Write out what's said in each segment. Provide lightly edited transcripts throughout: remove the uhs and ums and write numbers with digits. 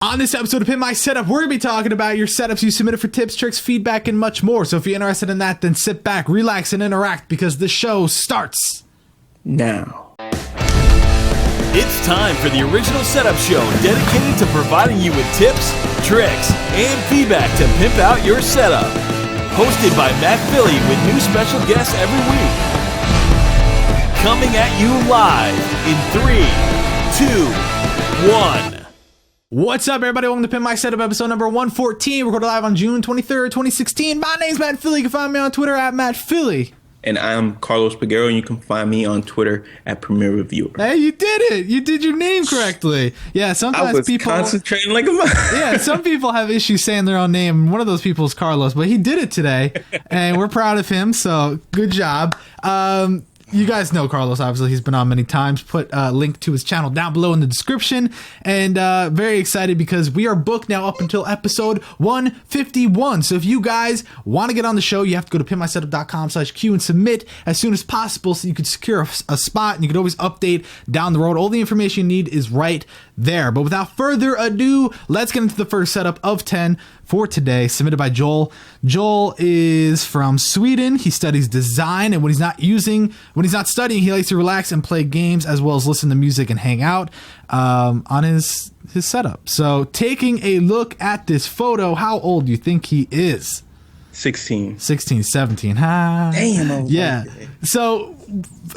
On this episode of Pimp My Setup, we're going to be talking about your setups you submitted for tips, tricks, feedback, and much more. So if you're interested in that, then sit back, relax, and interact because the show starts now. It's time for the original setup show dedicated to providing you with tips, tricks, and feedback to pimp out your setup. Hosted by Matt Philly with new special guests every week. Coming at you live in 3, 2, 1. What's up, everybody? Welcome to Pimp My Setup, episode number 114. Recorded live on June 23rd, 2016. My name's Matt Philly. You can find me on Twitter at Matt Philly. And I'm Carlos Peguero, and you can find me on Twitter at Premier Reviewer. Hey, you did it! You did your name correctly. Yeah, sometimes I was people concentrating like a yeah, some people have issues saying their own name. One of those people is Carlos, but he did it today, and we're proud of him. So good job. You guys know Carlos, obviously. He's been on many times. Put a link to his channel down below in the description. And very excited because we are booked now up until episode 151. So if you guys want to get on the show, you have to go to pimpmysetup.com/Q and submit as soon as possible so you can secure a spot. And you can always update down the road. All the information you need is right there. But without further ado, let's get into the first setup of 10 for today, submitted by Joel. Joel is from Sweden. He studies design, and when he's not studying, he likes to relax and play games as well as listen to music and hang out on his setup. So taking a look at this photo, how old do you think he is? 16. 17. Ha. Damn. Yeah. So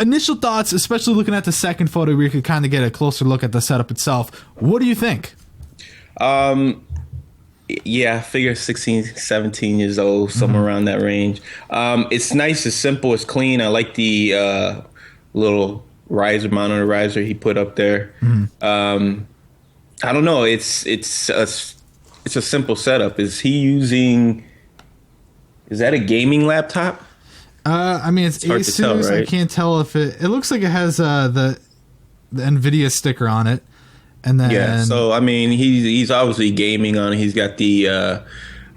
initial thoughts, especially looking at the second photo where you could kind of get a closer look at the setup itself. What do you think? Yeah, I figure 16, 17 years old, somewhere around that range. It's nice, it's simple, it's clean. I like the little monitor riser he put up there. I don't know. It's a simple setup. Is that a gaming laptop? I mean, it's hard to tell, Asus. right? I can't tell if it looks like it has the NVIDIA sticker on it. And then, yeah, so I mean, he's obviously gaming on it. He's got the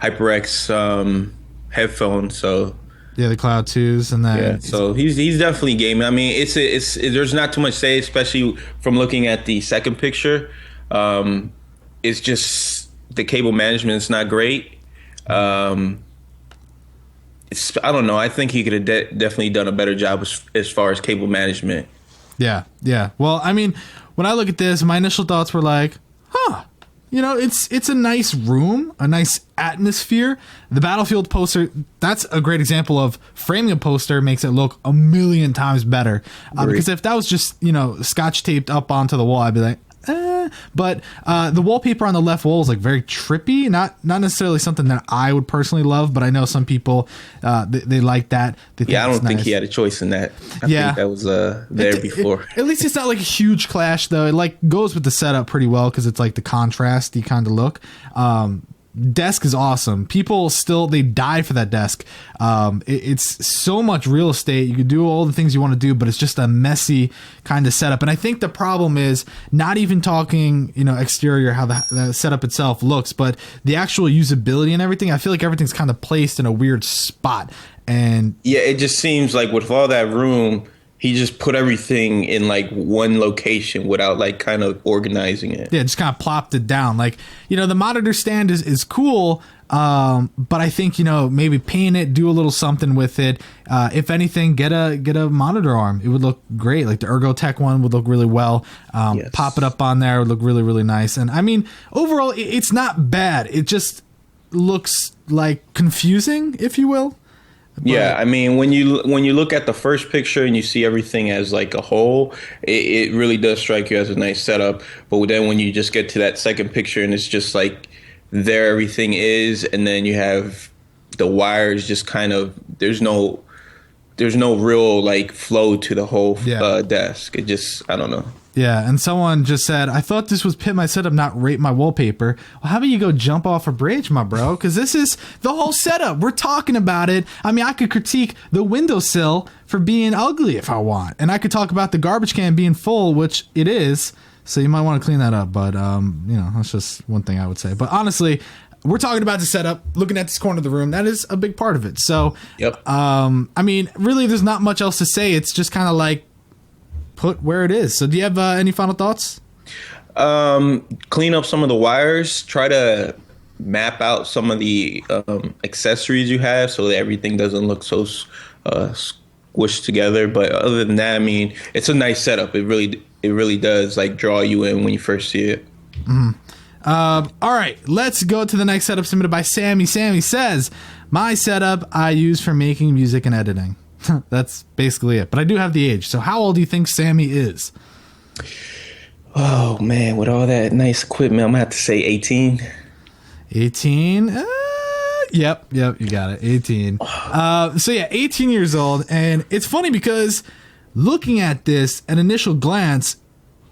HyperX headphones, so yeah, the Cloud 2s, and then yeah, so he's definitely gaming. I mean, it's there's not too much to say, especially from looking at the second picture. It's just the cable management is not great. I don't know. I think he could have definitely done a better job as far as cable management. Yeah. Well, I mean, when I look at this, my initial thoughts were like, it's a nice room, a nice atmosphere. The Battlefield poster, that's a great example of framing a poster makes it look a million times better. Because if that was just, scotch taped up onto the wall, I'd be like, But the wallpaper on the left wall is like very trippy, not necessarily something that I would personally love, but I know some people they like that. They think I don't think nice. he had a choice in that. I think that was there before. At least it's not like a huge clash though. It like goes with the setup pretty well because it's like the contrasty kind of look. Desk is awesome. People they die for that desk. It's so much real estate. You can do all the things you want to do, but it's just a messy kind of setup. And I think the problem is not even talking, exterior, how the setup itself looks, but the actual usability and everything. I feel like everything's kind of placed in a weird spot. And yeah, it just seems like with all that room, he just put everything in like one location without like kind of organizing it. Yeah, just kind of plopped it down. Like, the monitor stand is cool, but I think, maybe paint it, do a little something with it. If anything, get a monitor arm. It would look great. Like the Ergotech one would look really well. Yes. Pop it up on there. It would look really, really nice. And I mean, overall, it's not bad. It just looks like confusing, if you will. But yeah, I mean, when you look at the first picture and you see everything as like a whole, it really does strike you as a nice setup. But then when you just get to that second picture and it's just like there everything is, and then you have the wires just kind of there's no real like flow to the whole desk. It just, I don't know. Yeah, and someone just said, I thought this was Pimp My Setup, not rate my wallpaper. Well, how about you go jump off a bridge, my bro? Because this is the whole setup. We're talking about it. I mean, I could critique the windowsill for being ugly if I want. And I could talk about the garbage can being full, which it is. So you might want to clean that up. But, that's just one thing I would say. But honestly, we're talking about the setup, looking at this corner of the room. That is a big part of it. So, yep. I mean, really, there's not much else to say. It's just kind of like, put where it is. So do you have any final thoughts? Clean up some of the wires. Try to map out some of the accessories you have so that everything doesn't look so squished together. But other than that, I mean, it's a nice setup. It really does like draw you in when you first see it. All right, let's go to the next setup submitted by Sammy. Sammy says, my setup I use for making music and editing. That's basically it. But I do have the age. So how old do you think Sammy is? Oh, man, with all that nice equipment, I'm going to have to say 18. 18? Yep, you got it. 18. So yeah, 18 years old. And it's funny because looking at this at initial glance,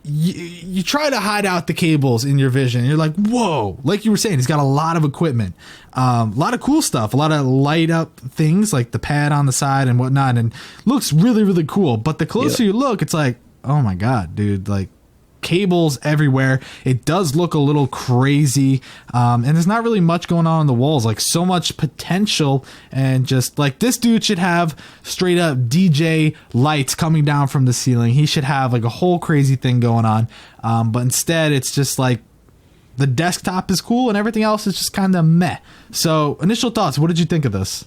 you try to hide out the cables in your vision. You're like, whoa, like you were saying, he's got a lot of equipment, a lot of cool stuff, a lot of light up things like the pad on the side and whatnot, and looks really, really cool. But the closer you look, it's like, oh my God, dude, like cables everywhere. It does look a little crazy, and there's not really much going on the walls, like so much potential. And just like this dude should have straight up DJ lights coming down from the ceiling. He should have like a whole crazy thing going on, but instead it's just like the desktop is cool and everything else is just kind of meh. So initial thoughts, what did you think of this?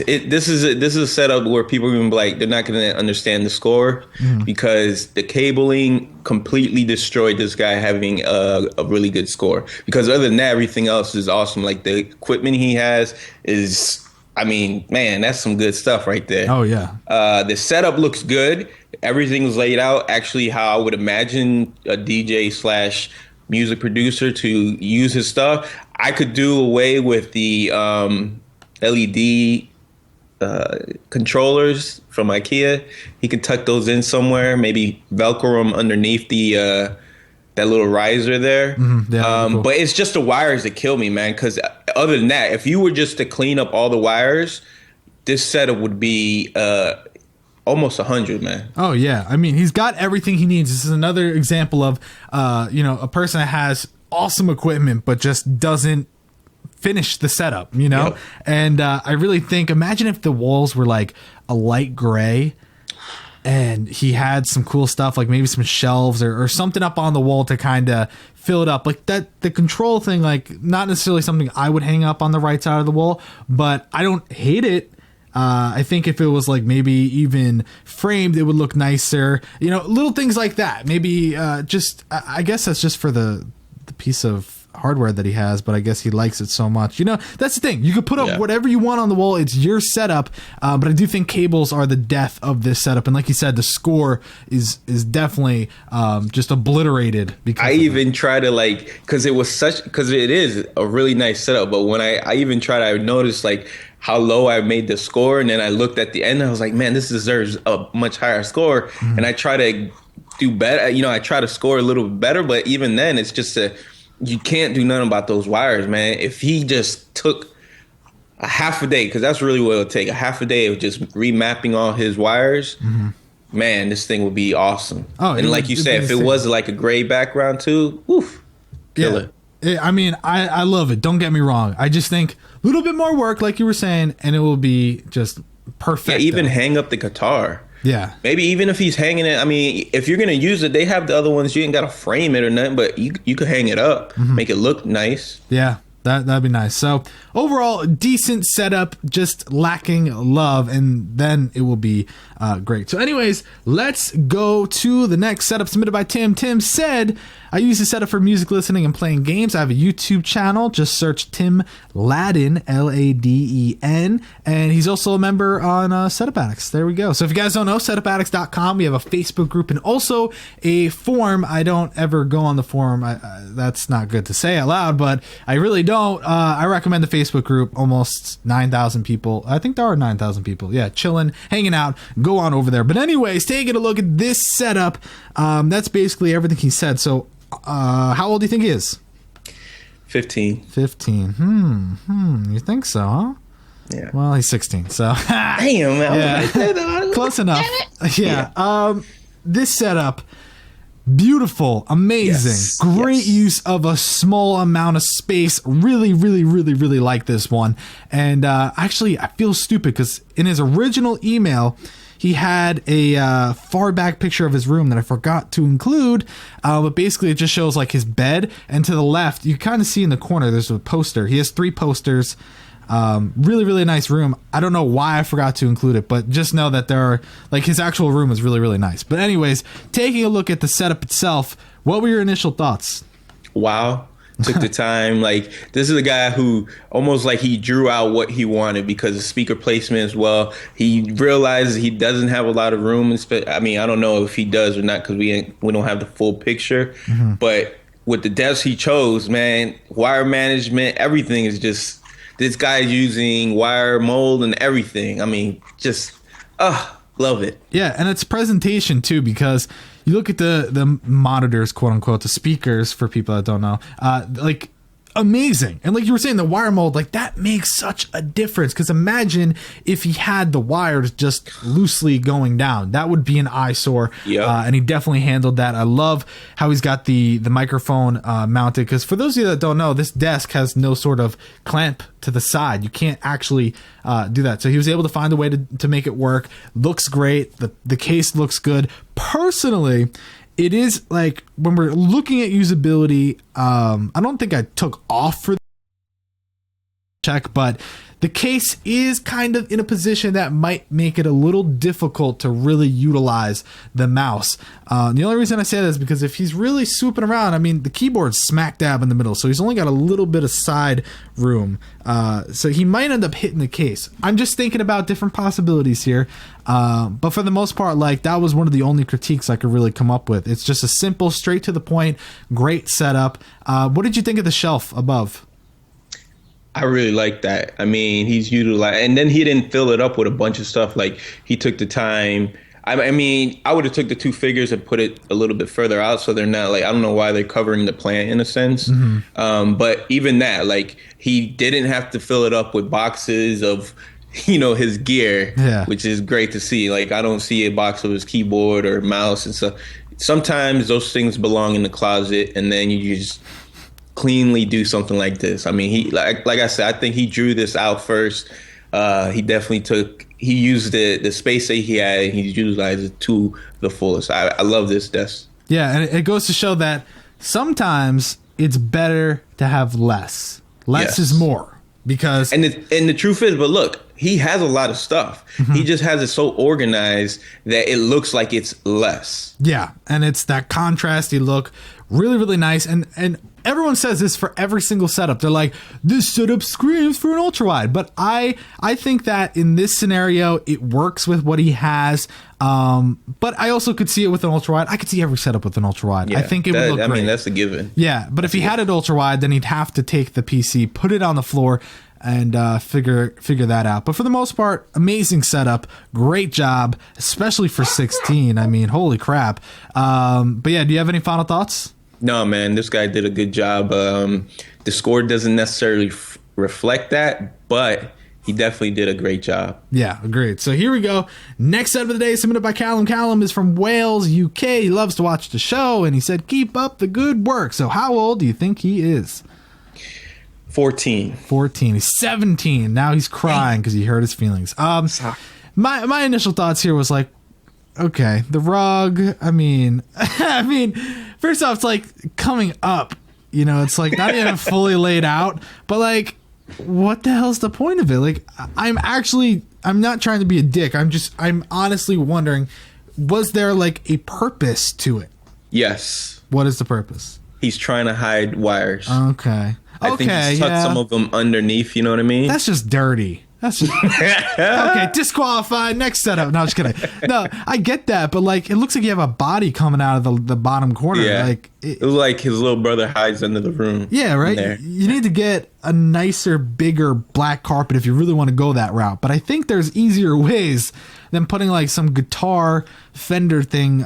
This is a setup where people are gonna be like, they're not gonna understand the score because the cabling completely destroyed this guy having a really good score. Because other than that, everything else is awesome. Like the equipment he has is, I mean, man, that's some good stuff right there. Oh yeah. The setup looks good. Everything's laid out actually how I would imagine a DJ / music producer to use his stuff. I could do away with the LED controllers from IKEA. He could tuck those in somewhere, maybe Velcro them underneath the that little riser there. Cool. But it's just the wires that kill me, man, because other than that, if you were just to clean up all the wires, this setup would be almost 100, man. Oh yeah, I mean, he's got everything he needs. This is another example of a person that has awesome equipment but just doesn't finish the setup, Yep. And I really think, imagine if the walls were like a light gray and he had some cool stuff, like maybe some shelves or something up on the wall to kind of fill it up, like that. The control thing, like not necessarily something I would hang up on the right side of the wall, but I don't hate it. I think if it was like maybe even framed, it would look nicer, little things like that. Maybe just I guess that's just for the piece of hardware that he has, but I guess he likes it so much. That's the thing. You could put up whatever you want on the wall. It's your setup, but I do think cables are the death of this setup. And like you said, the score is definitely just obliterated. Because I even try to because it is a really nice setup. But when I even tried, I noticed like how low I made the score, and then I looked at the end, and I was like, man, this deserves a much higher score. And I try to do better. I try to score a little bit better, but even then, it's just you can't do nothing about those wires, man. If he just took a half a day, because that's really what it'll take, a half a day of just remapping all his wires, man, this thing would be awesome. Oh, and like you said, if it was like a gray background too, woof, killer. I mean, I love it. Don't get me wrong. I just think a little bit more work, like you were saying, and it will be just perfect. Yeah, even hang up the guitar. Yeah. Maybe even if he's hanging it, I mean, if you're going to use it, they have the other ones. You ain't got to frame it or nothing, but you could hang it up, make it look nice. Yeah, that'd be nice. So overall, decent setup, just lacking love, and then it will be great. So anyways, let's go to the next setup submitted by Tim. Tim said, I use this setup for music listening and playing games. I have a YouTube channel. Just search Tim Laden, Laden, and he's also a member on Setup Addicts. There we go. So if you guys don't know, setupaddicts.com, we have a Facebook group and also a forum. I don't ever go on the forum. That's not good to say out loud, but I really don't. I recommend the Facebook group. Almost 9,000 people. I think there are 9,000 people. Yeah, chilling, hanging out. Go on over there. But anyways, taking a look at this setup, that's basically everything he said. So how old do you think he is? 15. 15. You think so, huh? Yeah. Well, he's 16, so. Damn, man. Yeah. Close enough. Yeah. This setup, beautiful, amazing, yes. Great use of a small amount of space. Really, really, really, really like this one. And actually, I feel stupid because in his original email, he had a far back picture of his room that I forgot to include, but basically it just shows like his bed, and to the left you kind of see in the corner there's a poster. He has 3 posters. Really, really nice room. I don't know why I forgot to include it, but just know that there are, like, his actual room is really, really nice. But anyways, taking a look at the setup itself, what were your initial thoughts? Wow. Took the time. Like, this is a guy who almost like he drew out what he wanted because of speaker placement as well. He realizes he doesn't have a lot of room. I mean, I don't know if he does or not because we don't have the full picture. Mm-hmm. But with the desks he chose, man, wire management, everything is just... This guy's using wire mold and everything. I mean, just, love it. Yeah, and it's presentation, too, because you look at the monitors, quote-unquote, the speakers, for people that don't know, like, amazing. And like you were saying, the wire mold, like, that makes such a difference. Because imagine if he had the wires just loosely going down. That would be an eyesore. Yeah. And he definitely handled that. I love how he's got the microphone mounted. Because for those of you that don't know, this desk has no sort of clamp to the side. You can't actually do that. So he was able to find a way to make it work. Looks great. The case looks good. Personally, it is like when we're looking at usability, I don't think I took off for the check, but the case is kind of in a position that might make it a little difficult to really utilize the mouse. The only reason I say that is because if he's really swooping around, I mean, the keyboard's smack dab in the middle, so he's only got a little bit of side room. So he might end up hitting the case. I'm just thinking about different possibilities here. But for the most part, like, that was one of the only critiques I could really come up with. It's just a simple, straight to the point, great setup. What did you think of the shelf above? I really like that. I mean, he's utilized, and then he didn't fill it up with a bunch of stuff. Like, he took the time. I mean, I would have took the 2 figures and put it a little bit further out so they're not, like, I don't know why they're covering the plant in a sense. Mm-hmm. But even that, like, he didn't have to fill it up with boxes of, you know, his gear, which is great to see. Like, I don't see a box of his keyboard or mouse and stuff. Sometimes those things belong in the closet, and then you just cleanly do something like this. I mean, he like I said, I think he drew this out first. He definitely used the space that he had, and he utilized it to the fullest. I love this desk. Yeah, and it goes to show that sometimes it's better to have less. Less is more, because and the truth is, but look, he has a lot of stuff. Mm-hmm. He just has it so organized that it looks like it's less. Yeah, and it's that contrasty look, really, really nice. And everyone says this for every single setup. They're like, this setup screams for an ultra wide. But I think that in this scenario, it works with what he has. But I also could see it with an ultra wide. I could see every setup with an ultra wide. Yeah, I think it would look great. I mean, that's a given. Yeah, but if he had an ultra wide, then he'd have to take the PC, put it on the floor, and figure that out. But for the most part, amazing setup, great job, especially for 16. I mean, holy crap. But yeah, do you have any final thoughts? No, man, this guy did a good job. The score doesn't necessarily reflect that, but he definitely did a great job. Yeah, agreed. So here we go. Next setup of the day is submitted by Callum. Callum is from Wales, UK. He loves to watch the show, and he said, keep up the good work. So how old do you think he is? 14. He's 17. Now he's crying because he hurt his feelings. My initial thoughts here was like, okay, the rug. I mean, first off, it's like coming up. You know, it's like not even fully laid out. But like, what the hell's the point of it? Like, I'm not trying to be a dick. I'm honestly wondering, was there like a purpose to it? Yes. What is the purpose? He's trying to hide wires. Okay. I think he's tucked some of them underneath, you know what I mean? That's just dirty. That's just... Okay, disqualified. Next setup. No, just kidding. No, I get that, but like, it looks like you have a body coming out of the bottom corner. Yeah. Like, it was like his little brother hides under the room. Yeah, right? You need to get a nicer, bigger black carpet if you really want to go that route. But I think there's easier ways than putting like some guitar Fender thing,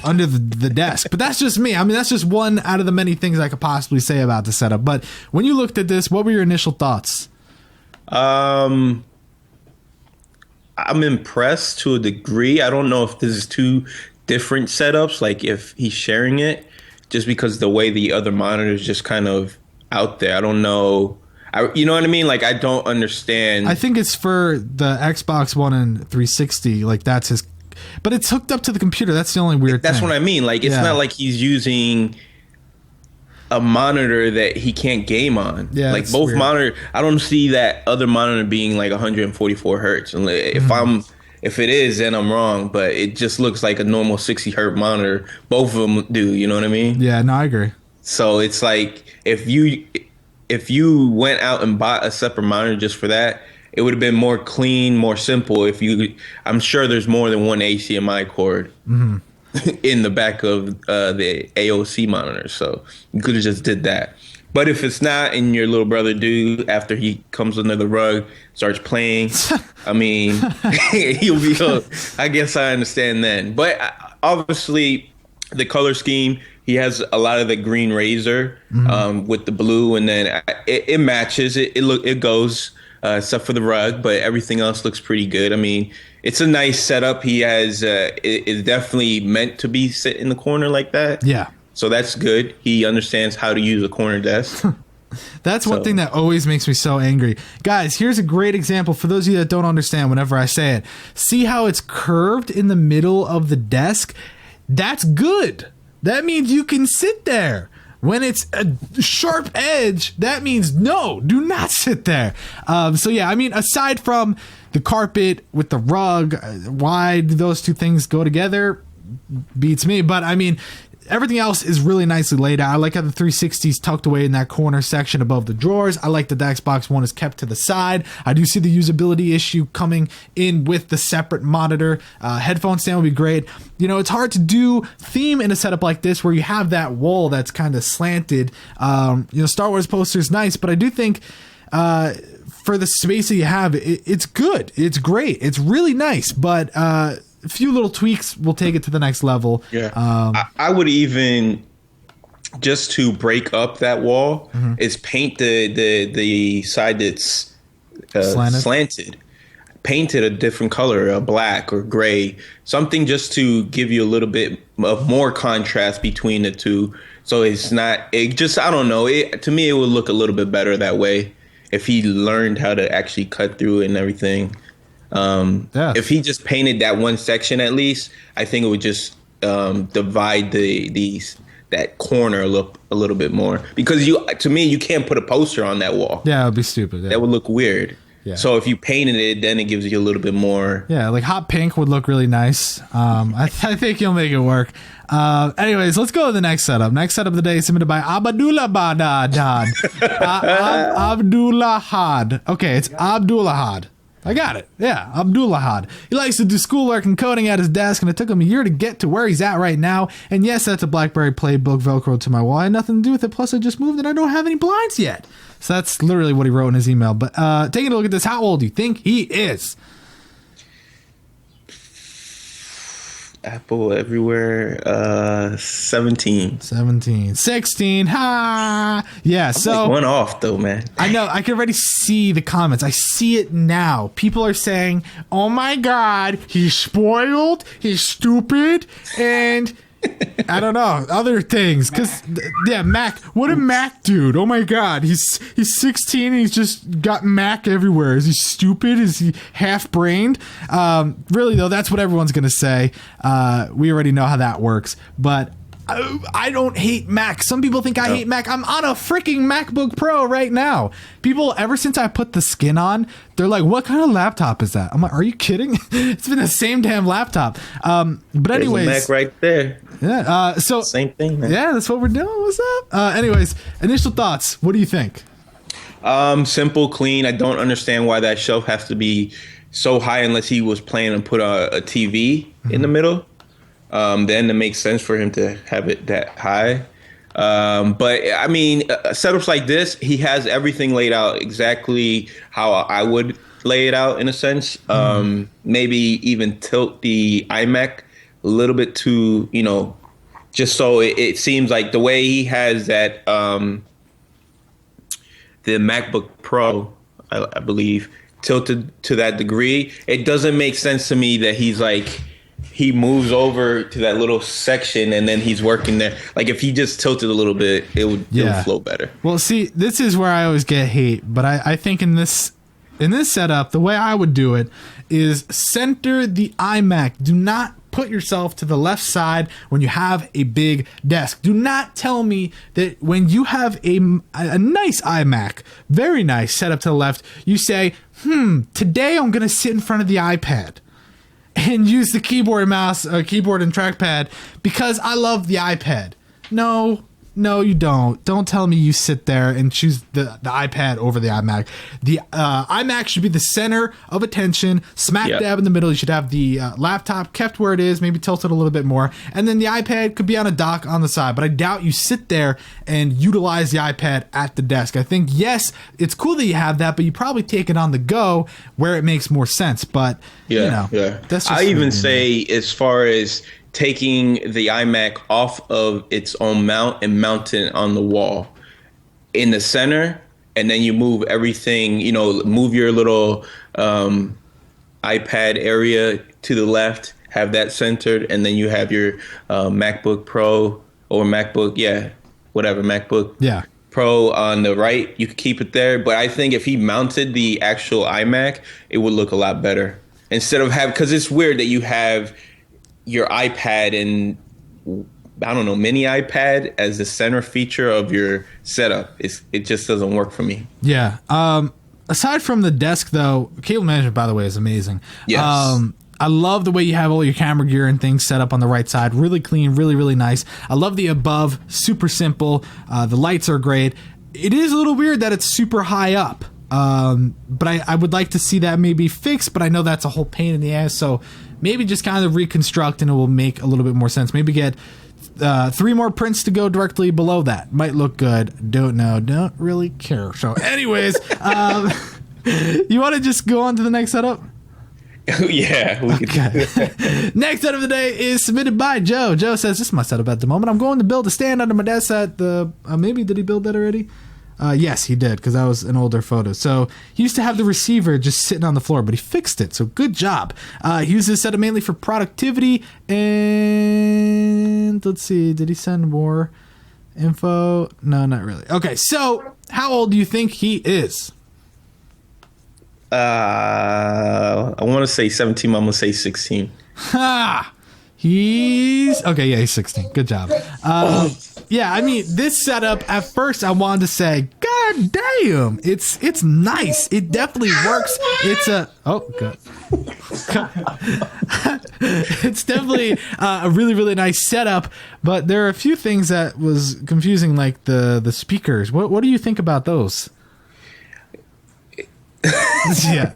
under the desk. But that's just me. I mean, that's just one out of the many things I could possibly say about the setup. But when you looked at this, what were your initial thoughts? I'm impressed to a degree. I don't know if this is two different setups, like if he's sharing it, just because the way the other monitor is just kind of out there. I don't know. You know what I mean? Like, I don't understand. I think it's for the Xbox One and 360. Like, that's his, but it's hooked up to the computer. That's the only weird thing. That's what I mean. Like, it's not like he's using a monitor that he can't game on. Yeah, like both monitor. I don't see that other monitor being like 144 hertz. And if it is, then I'm wrong. But it just looks like a normal 60 hertz monitor. Both of them do. You know what I mean? Yeah, no, I agree. So it's like if you went out and bought a separate monitor just for that, it would have been more clean, more simple. I'm sure there's more than one HDMI cord in the back of the AOC monitor, so you could have just did that. But if it's not, and your little brother after he comes under the rug, starts playing, I mean, he'll be hooked. I guess I understand then. But obviously, the color scheme, he has a lot of the green razor with the blue, and then it matches. It goes, except for the rug, but everything else looks pretty good. I mean, it's a nice setup. He has it's definitely meant to be sit in the corner like that. Yeah. So that's good. He understands how to use a corner desk. That's one thing that always makes me so angry. Guys, here's a great example for those of you that don't understand whenever I say it. See how it's curved in the middle of the desk? That's good. That means you can sit there. When it's a sharp edge, that means no, do not sit there. So yeah, I mean, aside from the carpet with the rug, why do those two things go together? Beats me. But I mean, everything else is really nicely laid out. I like how the 360 is tucked away in that corner section above the drawers. I like that the Xbox One is kept to the side. I do see the usability issue coming in with the separate monitor. Headphone stand would be great. You know, it's hard to do theme in a setup like this where you have that wall that's kind of slanted. You know, Star Wars poster is nice, but I do think for the space that you have, it's good. It's great. It's really nice, but a few little tweaks will take it to the next level. Yeah. I would even, just to break up that wall, is paint the side that's slanted. Paint it a different color, a black or gray, something just to give you a little bit of more contrast between the two. So it's not, I don't know. To me, it would look a little bit better that way if he learned how to actually cut through it and everything. If he just painted that one section at least, I think it would just divide that corner a little bit more, because to me you can't put a poster on that wall. Yeah, it would be stupid. Yeah. That would look weird. Yeah. So if you painted it, then it gives you a little bit more. Yeah, like hot pink would look really nice. I think you'll make it work. Anyways, let's go to the next setup. Next setup of the day is submitted by Abdulahad. Abdulahad. Okay, it's Abdulahad. I got it. Yeah, Abdulahad. He likes to do schoolwork and coding at his desk, and it took him a year to get to where he's at right now. And yes, that's a BlackBerry playbook Velcro to my wall. I had nothing to do with it. Plus, I just moved and I don't have any blinds yet. So that's literally what he wrote in his email. But taking a look at this, how old do you think he is? Apple everywhere. 17. 16. Ha! Yeah, so like one off though, man. I know. I can already see the comments. I see it now. People are saying, "Oh my God, he's spoiled. He's stupid," and I don't know, other things. Because yeah, Mac. What a Mac dude! Oh my God, he's 16 and he's just got Mac everywhere. Is he stupid? Is he half brained? Really though, that's what everyone's gonna say. We already know how that works, but I don't hate Mac. Some people think I hate Mac. I'm on a freaking MacBook Pro right now. People, ever since I put the skin on, they're like, "What kind of laptop is that?" I'm like, "Are you kidding?" It's been the same damn laptop. But anyways, there's a Mac right there. Yeah. So same thing, man. Yeah, that's what we're doing. What's up? Anyways, initial thoughts. What do you think? Simple, clean. I don't understand why that shelf has to be so high unless he was planning to put a TV in the middle. Then it makes sense for him to have it that high. But I mean, setups like this, he has everything laid out exactly how I would lay it out in a sense. Maybe even tilt the iMac a little bit to, just so it seems like the way he has that, the MacBook Pro, I believe, tilted to that degree, it doesn't make sense to me that he's like he moves over to that little section and then he's working there. Like if he just tilted a little bit, it would flow better. Well, see, this is where I always get hate, but I think in this setup, the way I would do it is center the iMac. Do not put yourself to the left side when you have a big desk. Do not tell me that when you have a nice iMac, very nice, set up to the left, you say, today I'm going to sit in front of the iPad and use the keyboard and mouse, keyboard and trackpad because I love the iPad. No, you don't. Don't tell me you sit there and choose the iPad over the iMac. The iMac should be the center of attention, smack dab in the middle. You should have the laptop kept where it is, maybe tilted a little bit more, and then the iPad could be on a dock on the side. But I doubt you sit there and utilize the iPad at the desk. I think, yes, it's cool that you have that, but you probably take it on the go where it makes more sense. But, that's just I even say as far as taking the iMac off of its own mount and mount it on the wall in the center, and then you move everything, move your little iPad area to the left, have that centered, and then you have your MacBook Pro or MacBook Pro on the right. You could keep it there, but I think if he mounted the actual iMac, it would look a lot better. Instead of because it's weird that you have your iPad and mini iPad as the center feature of your setup. It just doesn't work for me. Yeah. Aside from the desk, though, cable management, by the way, is amazing. Yes. I love the way you have all your camera gear and things set up on the right side. Really clean, really, really nice. I love the above. Super simple. The lights are great. It is a little weird that it's super high up. But I would like to see that maybe fixed, but I know that's a whole pain in the ass, so maybe just kind of reconstruct and it will make a little bit more sense. Maybe get 3 more prints to go directly below that. Might look good. Don't know. Don't really care. So anyways, you want to just go on to the next setup? Yeah. Next setup of the day is submitted by Joe. Joe says, this is my setup at the moment. I'm going to build a stand under my desk at the... maybe did he build that already? Yes, he did, because that was an older photo. So he used to have the receiver just sitting on the floor, but he fixed it, so good job. He uses this setup mainly for productivity, and let's see, did he send more info? No, not really. Okay, so how old do you think he is? I want to say 17, but I'm going to say 16. Ha! He's 16. Good job. Yeah, I mean, this setup, at first I wanted to say, God damn, it's nice. It definitely works. It's good. It's definitely a really, really nice setup, but there are a few things that was confusing, like the speakers. What do you think about those? yeah.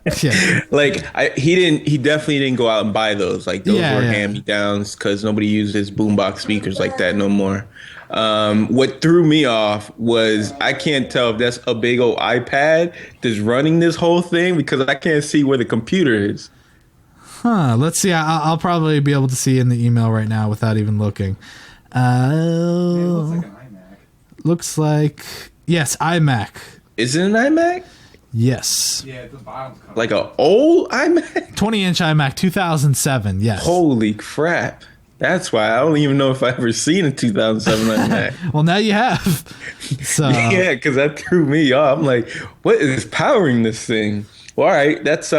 Like he definitely didn't go out and buy those. Like those were hand-me-downs because nobody used his boombox speakers like that no more. What threw me off was I can't tell if that's a big old iPad that's running this whole thing because I can't see where the computer is. Let's see. I'll probably be able to see in the email right now without even looking. It looks like an iMac. Looks like, yes, iMac. Is it an iMac? Yes. Yeah, the bottom's coming. Like an old iMac? 20-inch iMac, 2007, yes. Holy crap. That's why I don't even know if I've ever seen a 2007 iMac. Well, now you have. So yeah, because that threw me off. I'm like, what is powering this thing? Well, all right, that's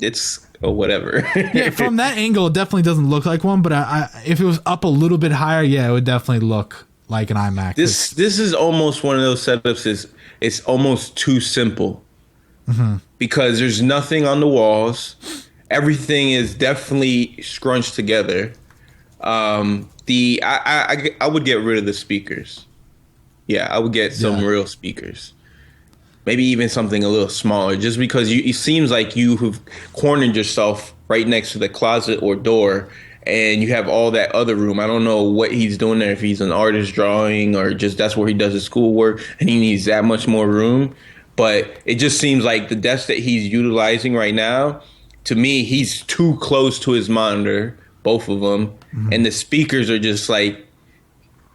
it's whatever. Yeah, from that angle, it definitely doesn't look like one. But if it was up a little bit higher, yeah, it would definitely look like an iMac. This is almost one of those setups. It's almost too simple because there's nothing on the walls. Everything is definitely scrunched together. I would get rid of the speakers. Yeah, I would get some real speakers. Maybe even something a little smaller, just because it seems like you have cornered yourself right next to the closet or door, and you have all that other room. I don't know what he's doing there, if he's an artist drawing or just that's where he does his schoolwork and he needs that much more room. But it just seems like the desk that he's utilizing right now, to me, he's too close to his monitor, both of them. And the speakers are just like,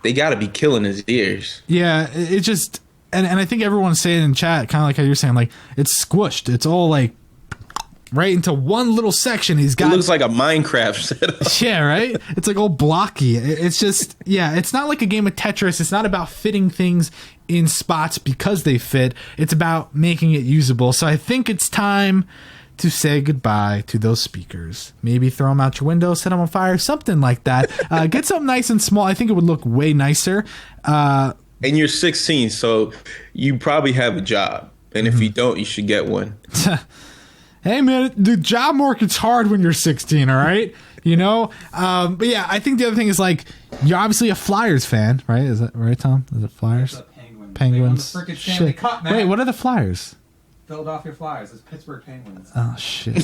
they got to be killing his ears. Yeah, it just, and I think everyone's saying in chat, kind of like how you're saying, like, it's squished. It's all like right into one little section. He's got It looks like a Minecraft setup. yeah, right. It's like all blocky. It's just it's not like a game of Tetris. It's not about fitting things in spots because they fit. It's about making it usable. So I think it's time to say goodbye to those speakers. Maybe throw them out your window, set them on fire, something like that. Get something nice and small. I think it would look way nicer. And you're 16, so you probably have a job. And if you don't, you should get one. Hey, man, the job market's hard when you're 16, all right? You know? But yeah, I think the other thing is, like, you're obviously a Flyers fan, right? Is that right, Tom? Is it Flyers? Penguins. They won the frickin' Stanley Cup, man. Wait, what are the Flyers? Philadelphia Flyers. It's Pittsburgh Penguins. Oh, shit.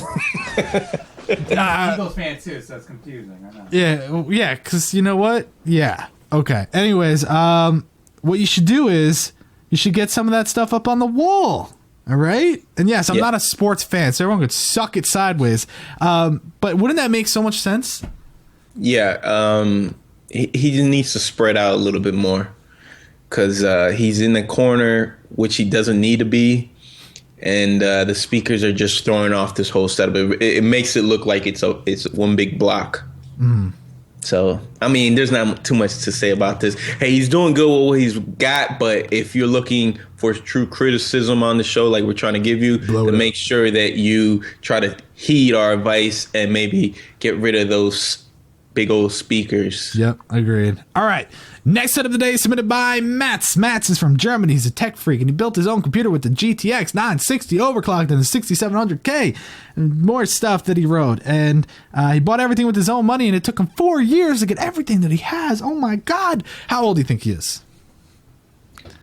Eagles fan, too, so it's confusing. I know. Yeah, because you know what? Yeah. Okay. Anyways, what you should do is you should get some of that stuff up on the wall. All right? And yes, I'm not a sports fan, so everyone could suck it sideways. But wouldn't that make so much sense? Yeah. He needs to spread out a little bit more because he's in the corner, which he doesn't need to be. And the speakers are just throwing off this whole setup. It makes it look like it's one big block. So, I mean, there's not too much to say about this. Hey, he's doing good with what he's got, but if you're looking for true criticism on the show, like we're trying to give you, then make sure that you try to heed our advice and maybe get rid of those big old speakers. Yep, agreed. All right. Next set of the day submitted by Mats. Mats is from Germany. He's a tech freak, and he built his own computer with the GTX 960 overclocked and the 6700K and more stuff that he wrote. And he bought everything with his own money, and it took him 4 years to get everything that he has. Oh, my God. How old do you think he is?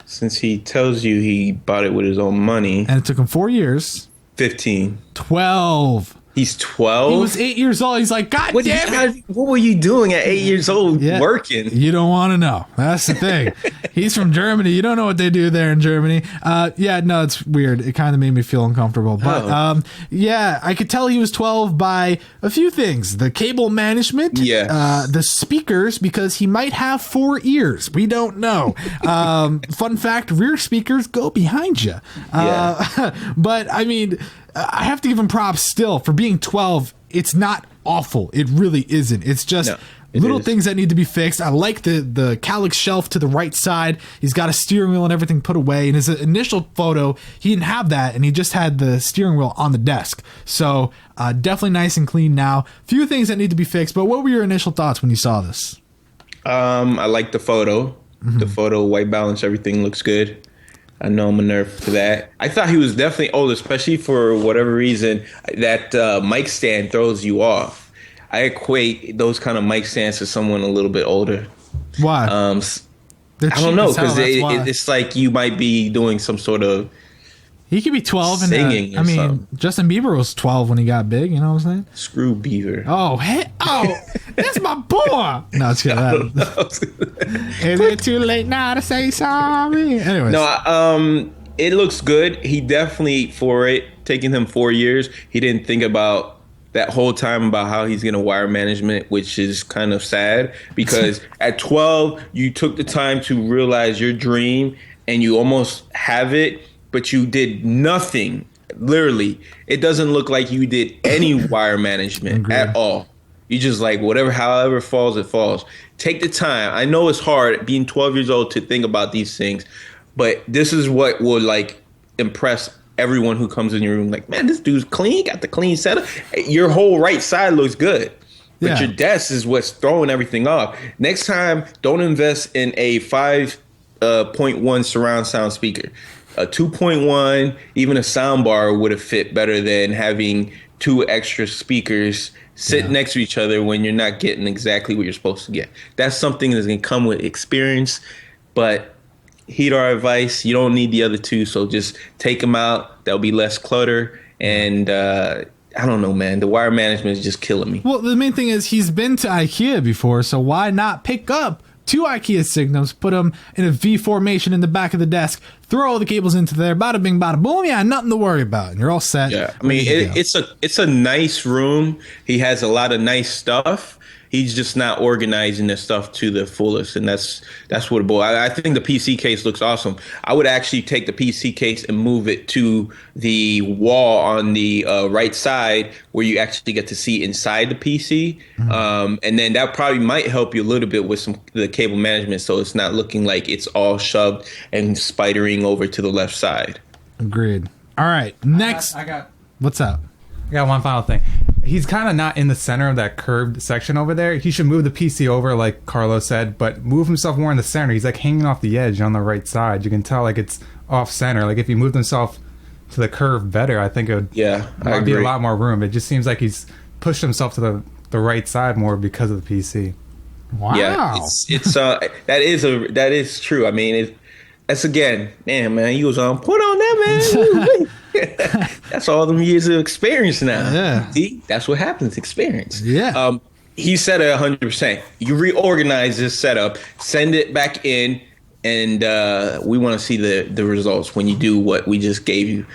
Since he tells you he bought it with his own money. And it took him 4 years. 15. 12. He's 12? He was 8 years old. He's like, God damn it. What were you doing at 8 years old working? You don't want to know. That's the thing. He's from Germany. You don't know what they do there in Germany. No, it's weird. It kind of made me feel uncomfortable. But I could tell he was 12 by a few things. The cable management, the speakers, because he might have 4 ears. We don't know. Fun fact, rear speakers go behind you. But, I mean, I have to give him props still for being 12. It's not awful. It really isn't. It's just little things that need to be fixed. I like the Calyx shelf to the right side. He's got a steering wheel and everything put away. In his initial photo, he didn't have that, and he just had the steering wheel on the desk. So definitely nice and clean now. Few things that need to be fixed, but what were your initial thoughts when you saw this? I like the photo. The photo, white balance, everything looks good. I know I'm a nerd for that. I thought he was definitely old, especially for whatever reason that mic stand throws you off. I equate those kind of mic stands to someone a little bit older. Why? I don't know, because it's like you might be doing some sort of he could be 12 and singing. I mean, something. Justin Bieber was 12 when he got big. You know what I'm saying? Screw Bieber. That's my boy. No, it's good. Is it too late now to say sorry? Anyways, no. It looks good. He definitely, for it taking him 4 years, he didn't think about that whole time about how he's going to wire management, which is kind of sad because at 12, you took the time to realize your dream and you almost have it, but you did nothing. Literally, it doesn't look like you did any wire management at all. You just like however falls, it falls. Take the time. I know it's hard being 12 years old to think about these things, but this is what will like impress everyone who comes in your room. Like, man, this dude's clean, got the clean setup. Your whole right side looks good, but your desk is what's throwing everything off. Next time, don't invest in a 5.1 surround sound speaker. A 2.1, even a sound bar would have fit better than having 2 extra speakers sit next to each other when you're not getting exactly what you're supposed to get. That's something that's going to come with experience, but heed our advice. You don't need the other 2, so just take them out. There'll be less clutter, and I don't know, man. The wire management is just killing me. Well, the main thing is he's been to IKEA before, so why not pick up 2 IKEA Signums, put them in a V formation in the back of the desk, throw all the cables into there, bada bing, bada boom, nothing to worry about, and you're all set. Yeah, I mean, it's a nice room. He has a lot of nice stuff. He's just not organizing the stuff to the fullest, and that's what it boils. I think the PC case looks awesome. I would actually take the PC case and move it to the wall on the right side where you actually get to see inside the PC, and then that probably might help you a little bit with the cable management, so it's not looking like it's all shoved and spidering over to the left side. Agreed. All right, next. What's up? I got one final thing. He's kind of not in the center of that curved section over there. He should move the PC over, like Carlos said, but move himself more in the center. He's like hanging off the edge on the right side. You can tell like it's off center. Like if he moved himself to the curve better, I think it would be a lot more room. It just seems like he's pushed himself to the right side more because of the PC. Wow. Yeah, it's that is true. I mean, that's again, man, you was on point on that, man. That's all them years of experience now. Yeah. See, that's what happens, experience. Yeah. He said it 100%. You reorganize this setup, send it back in, and we want to see the results when you do what we just gave you.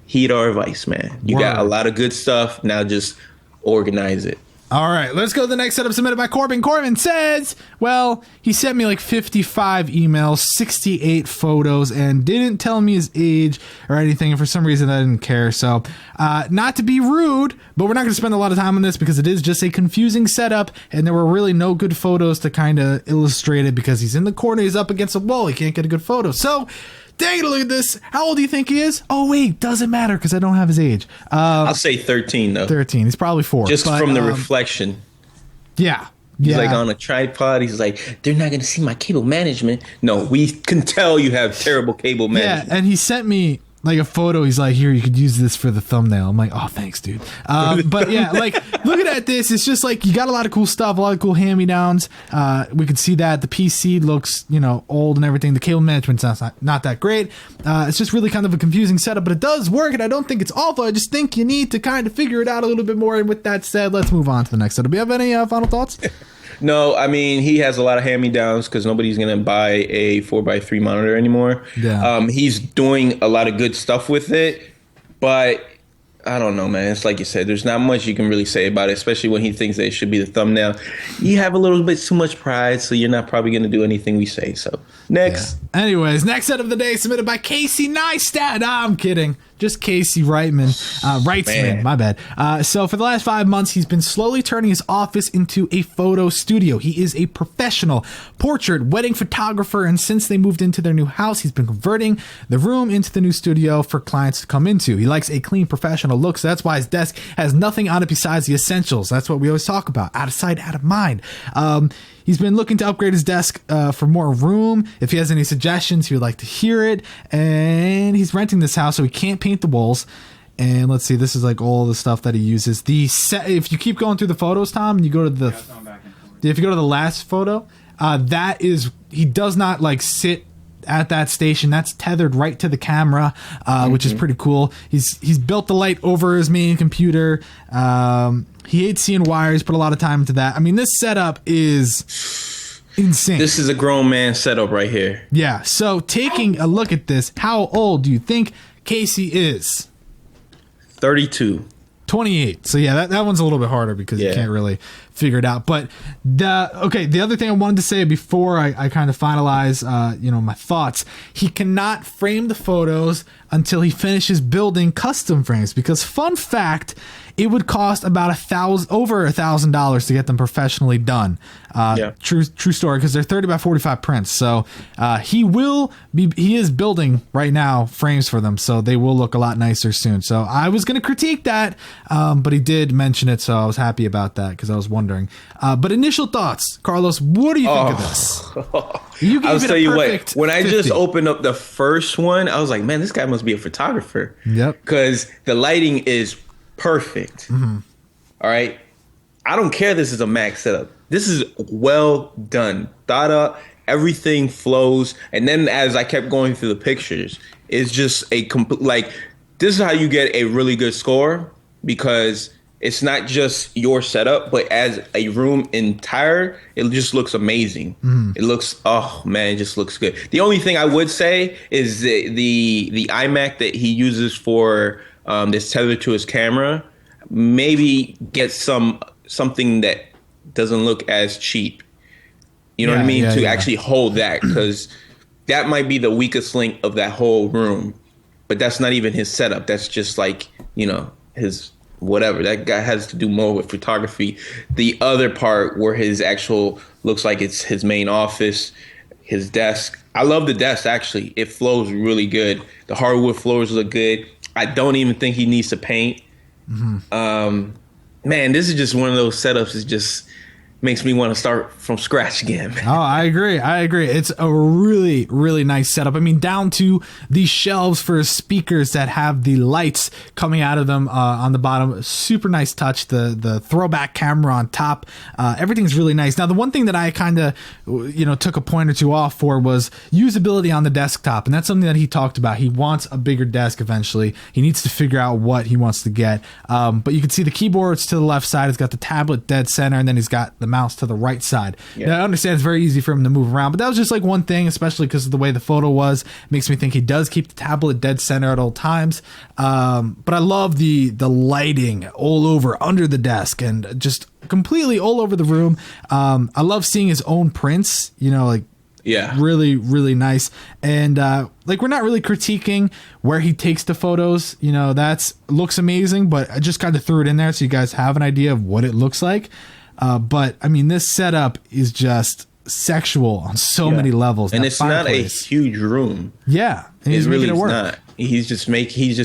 Heed our advice, man. You got a lot of good stuff. Now just organize it. All right, let's go to the next setup submitted by Corbin. Corbin says, well, he sent me like 55 emails, 68 photos, and didn't tell me his age or anything. And for some reason, I didn't care. So not to be rude, but we're not going to spend a lot of time on this because it is just a confusing setup. And there were really no good photos to kind of illustrate it because he's in the corner. He's up against a wall. He can't get a good photo. So take a look at this. How old do you think he is? Oh, wait, doesn't matter because I don't have his age. I'll say 13, though. 13. He's probably 4. Just from the reflection. Yeah. He's like on a tripod. He's like, they're not going to see my cable management. No, we can tell you have terrible cable management. Yeah, and he sent me like a photo. He's like, here, you could use this for the thumbnail. I'm like, oh, thanks, dude. But yeah, like looking at this, it's just like you got a lot of cool stuff, a lot of cool hand-me-downs. We could see that the PC looks, old and everything. The cable management's not that great. It's just really kind of a confusing setup, but it does work, and I don't think it's awful. I just think you need to kind of figure it out a little bit more. And with that said, let's move on to the next setup. Do you have any final thoughts? No, I mean, he has a lot of hand-me-downs because nobody's going to buy a 4x3 monitor anymore. Yeah. He's doing a lot of good stuff with it, but I don't know, man. It's like you said, there's not much you can really say about it, especially when he thinks that it should be the thumbnail. You have a little bit too much pride, so you're not probably going to do anything we say. So, next. Yeah. Anyways, next set of the day submitted by Casey Neistat. I'm kidding. Just Casey Wrightsman, my bad. So for the last 5 months, he's been slowly turning his office into a photo studio. He is a professional portrait wedding photographer, and since they moved into their new house, he's been converting the room into the new studio for clients to come into. He likes a clean, professional look, so that's why his desk has nothing on it besides the essentials. That's what we always talk about. Out of sight, out of mind. He's been looking to upgrade his desk for more room. If he has any suggestions, he would like to hear it. And he's renting this house, so he can't paint the walls. And let's see, this is like all the stuff that he uses. If you keep going through the photos, Tom, and you go to if you go to the last photo, he does not like sit at that station. That's tethered right to the camera, which is pretty cool. He's built the light over his main computer. He hates seeing wires, put a lot of time into that. I mean, this setup is insane. This is a grown man setup right here. Yeah. So taking a look at this, how old do you think Casey is? 32. 28. So yeah, that one's a little bit harder because you can't really figure it out. But the other thing I wanted to say before I kind of finalize, my thoughts, he cannot frame the photos until he finishes building custom frames because fun fact, it would cost about over $1,000 to get them professionally done. True story, because they're 30 by 45 prints. So he is building right now frames for them, so they will look a lot nicer soon. So I was going to critique that, but he did mention it, so I was happy about that because I was wondering. But initial thoughts, Carlos, what do you think of this? I'll tell you what, when I just opened up the first one, I was like, man, this guy must be a photographer. Yep. Because the lighting is perfect. Mm-hmm. All right. I don't care this is a Mac setup. This is well done. Thought up. Everything flows. And then as I kept going through the pictures, it's just this is how you get a really good score because it's not just your setup, but as a room entire, it just looks amazing. It looks, it just looks good. The only thing I would say is the iMac that he uses for that's tethered to his camera, maybe get something that doesn't look as cheap. You know what I mean? To actually hold that, because that might be the weakest link of that whole room. But that's not even his setup. That's just like, you know, his whatever. That guy has to do more with photography. The other part where his actual looks like it's his main office, his desk. I love the desk, actually. It flows really good. The hardwood floors look good. I don't even think he needs to paint. Man, this is just one of those setups. It just makes me want to start from scratch again. Oh, I agree. It's a really, really nice setup. I mean, down to the shelves for speakers that have the lights coming out of them on the bottom. Super nice touch. The throwback camera on top. Everything's really nice. Now, the one thing that I kind of, took a point or two off for was usability on the desktop. And that's something that he talked about. He wants a bigger desk eventually. He needs to figure out what he wants to get. But you can see the keyboard's to the left side. It's got the tablet dead center, and then he's got the mouse to the right side. Yeah. Now, I understand it's very easy for him to move around, but that was just like one thing, especially because of the way the photo was. It makes me think he does keep the tablet dead center at all times. But I love the lighting all over under the desk and just completely all over the room. I love seeing his own prints, really, really nice. And we're not really critiquing where he takes the photos. That's looks amazing, but I just kind of threw it in there so you guys have an idea of what it looks like. But I mean, this setup is just sexual on so many levels. And it's not a huge room. Yeah, and he's making it work. Not. He just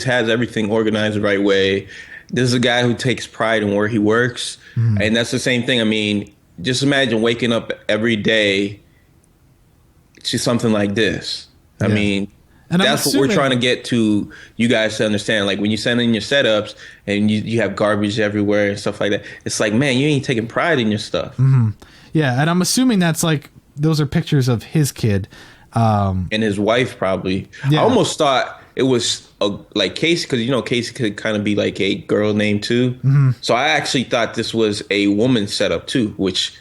has everything organized the right way. This is a guy who takes pride in where he works, and that's the same thing. I mean, just imagine waking up every day to something like this. I mean. And that's what we're trying to get to you guys to understand. Like when you send in your setups and you have garbage everywhere and stuff like that, it's like, man, you ain't taking pride in your stuff. Yeah, and I'm assuming that's like those are pictures of his kid and his wife probably. Yeah. I almost thought it was like Casey, because Casey could kind of be like a girl name too. So I actually thought this was a woman's setup too, which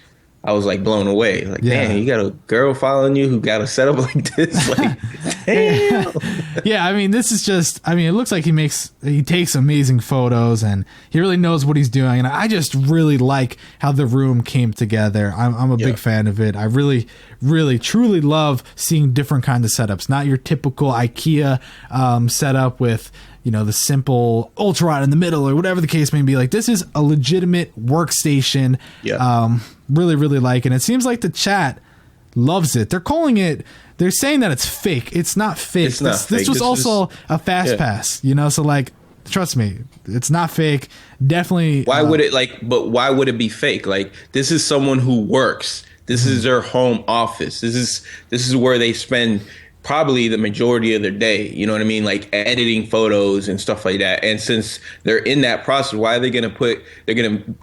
I was like blown away. Like, man, you got a girl following you who got a setup like this. Like, damn. Yeah, I mean, this is just. I mean, it looks like he takes amazing photos and he really knows what he's doing. And I just really like how the room came together. I'm a big fan of it. I really, really, truly love seeing different kinds of setups. Not your typical IKEA setup with the simple ultra rod in the middle or whatever the case may be. Like, this is a legitimate workstation. Yeah. Really, really like it. And it seems like the chat loves it. They're saying that it's fake. It's not fake. It's not fake. This was also a fast pass, so like, trust me, it's not fake. Definitely. Why would it be fake? Like, this is someone who works. This is their home office. This is where they spend probably the majority of their day, you know what I mean? Like editing photos and stuff like that. And since they're in that process, why are they going to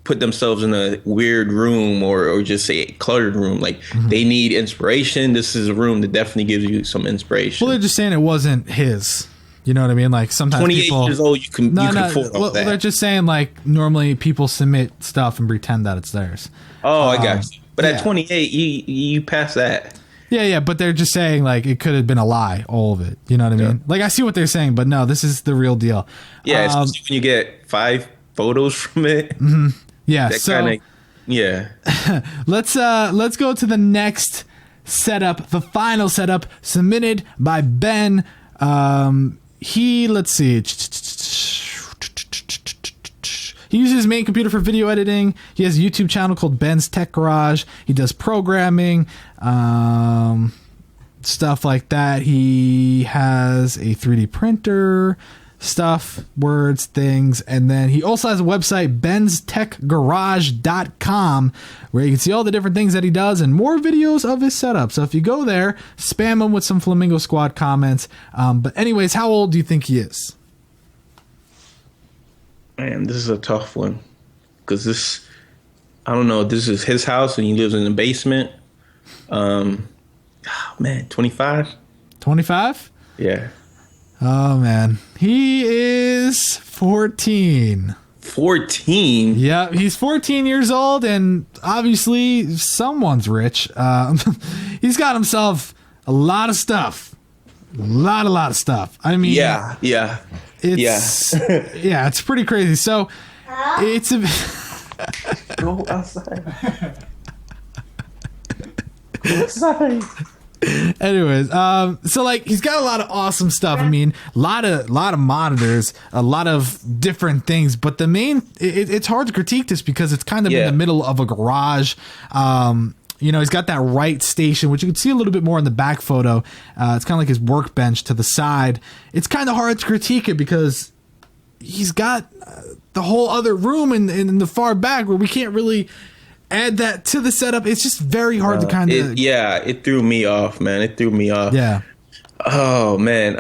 put themselves in a weird room or just say a cluttered room? Like they need inspiration. This is a room that definitely gives you some inspiration. Well, they're just saying it wasn't his. You know what I mean? Like sometimes 28 years old, you can afford that. They're just saying like normally people submit stuff and pretend that it's theirs. Oh, I got you. But at 28, you pass that. Yeah, but they're just saying like it could have been a lie, all of it. You know what I mean? Like I see what they're saying, but no, this is the real deal. Yeah, especially when you get 5 photos from it. Yeah, let's go to the next setup, the final setup submitted by Ben. Let's see. He uses his main computer for video editing. He has a YouTube channel called Ben's Tech Garage. He does programming, stuff like that. He has a 3D printer, stuff, words, things. And then he also has a website, benstechgarage.com, where you can see all the different things that he does and more videos of his setup. So if you go there, spam him with some Flamingo Squad comments. But anyways, how old do you think he is? Man, this is a tough one because this is his house and he lives in the basement. Man, 25? 25? Yeah. Oh, man. He is 14. 14? Yeah, he's 14 years old and obviously someone's rich. He's got himself a lot of stuff. A lot of stuff. I mean... Yeah. It's pretty crazy. So it's a Go outside. Go outside. Anyways, so like he's got a lot of awesome stuff. I mean, a lot of monitors, a lot of different things. But the main, it's hard to critique this because it's kind of in the middle of a garage. He's got that right station, which you can see a little bit more in the back photo. It's kind of like his workbench to the side. It's kind of hard to critique it because he's got the whole other room in the far back where we can't really add that to the setup. It's just very hard to kind of... It threw me off, man. It threw me off. Yeah. Oh, man.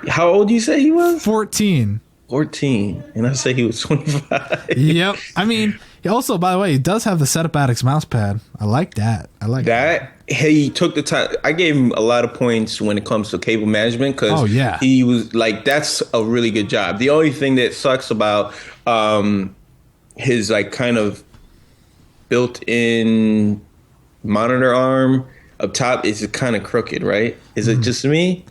How old do you say he was? 14. 14. And I say he was 25. Yep. I mean, he also, by the way, he does have the Setup Addicts mouse pad. I like that. He took the time. I gave him a lot of points when it comes to cable management because he was like, that's a really good job. The only thing that sucks about his like kind of built-in monitor arm up top is kind of crooked, right? Is it just me?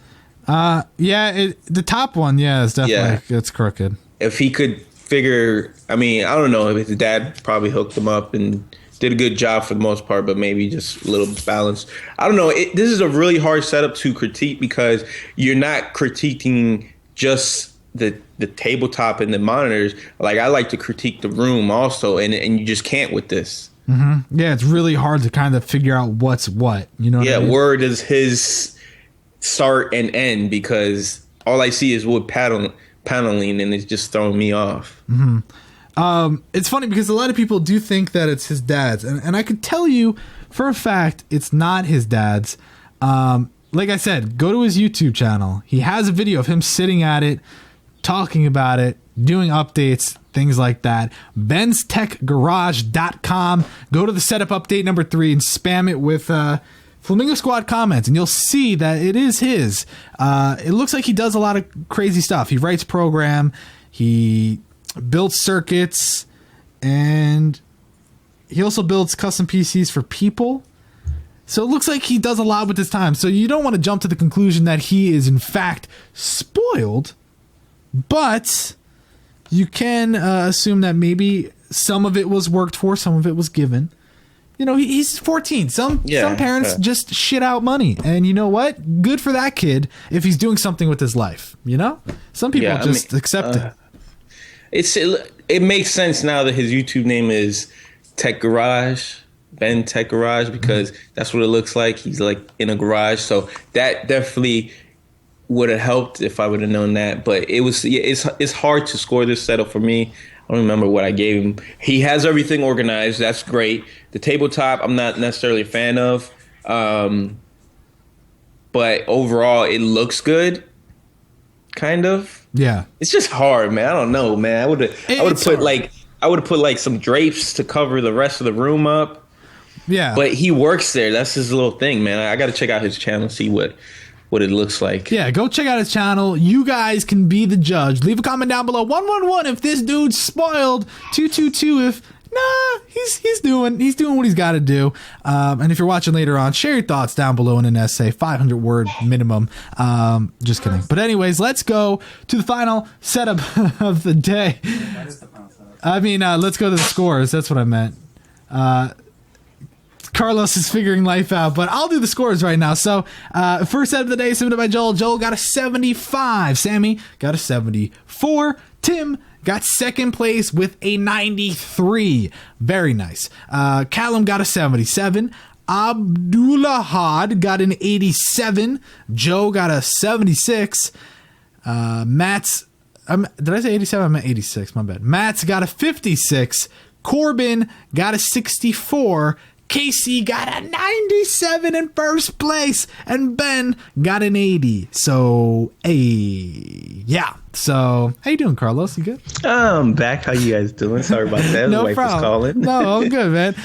The top one, is definitely it's crooked. If he could figure, I mean, I don't know if his dad probably hooked him up and did a good job for the most part, but maybe just a little balance. I don't know. This is a really hard setup to critique because you're not critiquing just the tabletop and the monitors. Like I like to critique the room also, and you just can't with this. Mm-hmm. Yeah, it's really hard to kind of figure out what's what. You know? What I mean? Where does his start and end? Because all I see is wood paneling, and it's just throwing me off. Mm-hmm. It's funny because a lot of people do think that it's his dad's, and I could tell you for a fact it's not his dad's. Like I said, go to his YouTube channel. He has a video of him sitting at it, talking about it, doing updates, things like that. benstechgarage.com. Go to the setup update number 3 and spam it with Flamingo Squad comments, and you'll see that it is his. It looks like he does a lot of crazy stuff. He writes program, he builds circuits, and he also builds custom PCs for people. So it looks like he does a lot with his time. So you don't want to jump to the conclusion that he is in fact spoiled. But you can assume that maybe some of it was worked for, some of it was given. You know, he's 14. Some parents just shit out money. And you know what? Good for that kid if he's doing something with his life. You know? Some people accept it. It makes sense now that his YouTube name is Tech Garage, Ben Tech Garage, because that's what it looks like. He's like in a garage. So that definitely would have helped if I would have known that, but it's hard to score this setup for me. I don't remember what I gave him. He has everything organized. That's great. The tabletop, I'm not necessarily a fan of, but overall, it looks good. Kind of. Yeah. It's just hard, man. I don't know, man. I would have put like some drapes to cover the rest of the room up. Yeah. But he works there. That's his little thing, man. I got to check out his channel, see what it looks like. Yeah, go check out his channel. You guys can be the judge. Leave a comment down below. 111 if this dude's spoiled. 222 if he's doing what he's got to do. And if you're watching later on, share your thoughts down below in an essay. 500 word minimum. Just kidding. But anyways, let's go to the final setup of the day. That is the final setup. I mean, let's go to the scores. That's what I meant. Carlos is figuring life out, but I'll do the scores right now. So, first set of the day, submitted by Joel. Joel got a 75. Sammy got a 74. Tim got second place with a 93. Very nice. Callum got a 77. Abdulahad got an 87. Joe got a 76. Matt's... did I say 87? I meant 86. My bad. Matt's got a 56. Corbin got a 64. Casey got a 97 in first place, and Ben got an 80. So, yeah. So, how you doing, Carlos? You good? I'm back. How you guys doing? Sorry about that. No wife problem. was calling. No, I'm good, man.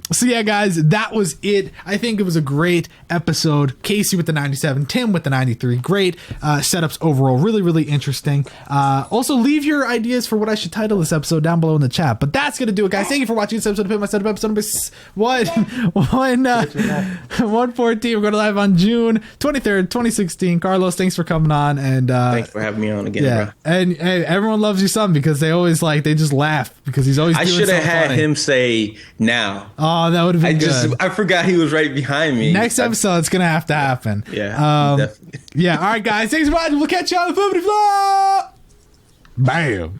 So yeah, guys, that was it. I think it was a great episode. Casey with the 97, Tim with the 93. Great setups overall. Really, really interesting. Also, leave your ideas for what I should title this episode down below in the chat. But that's going to do it, guys. Thank you for watching this episode of Pimp My Setup, episode number 114. We're going to live on June 23rd, 2016. Carlos, thanks for coming on. And thanks for having me on. now and again, Yeah, bro. and everyone loves your son because they always they just laugh because he's always. I doing should have something had funny. him say now. Oh, that would have been good. I forgot he was right behind me. Next episode, it's gonna have to happen. Yeah, definitely. Yeah. All right, guys. Thanks for watching. We'll catch you on the Foodie Floor. Bam.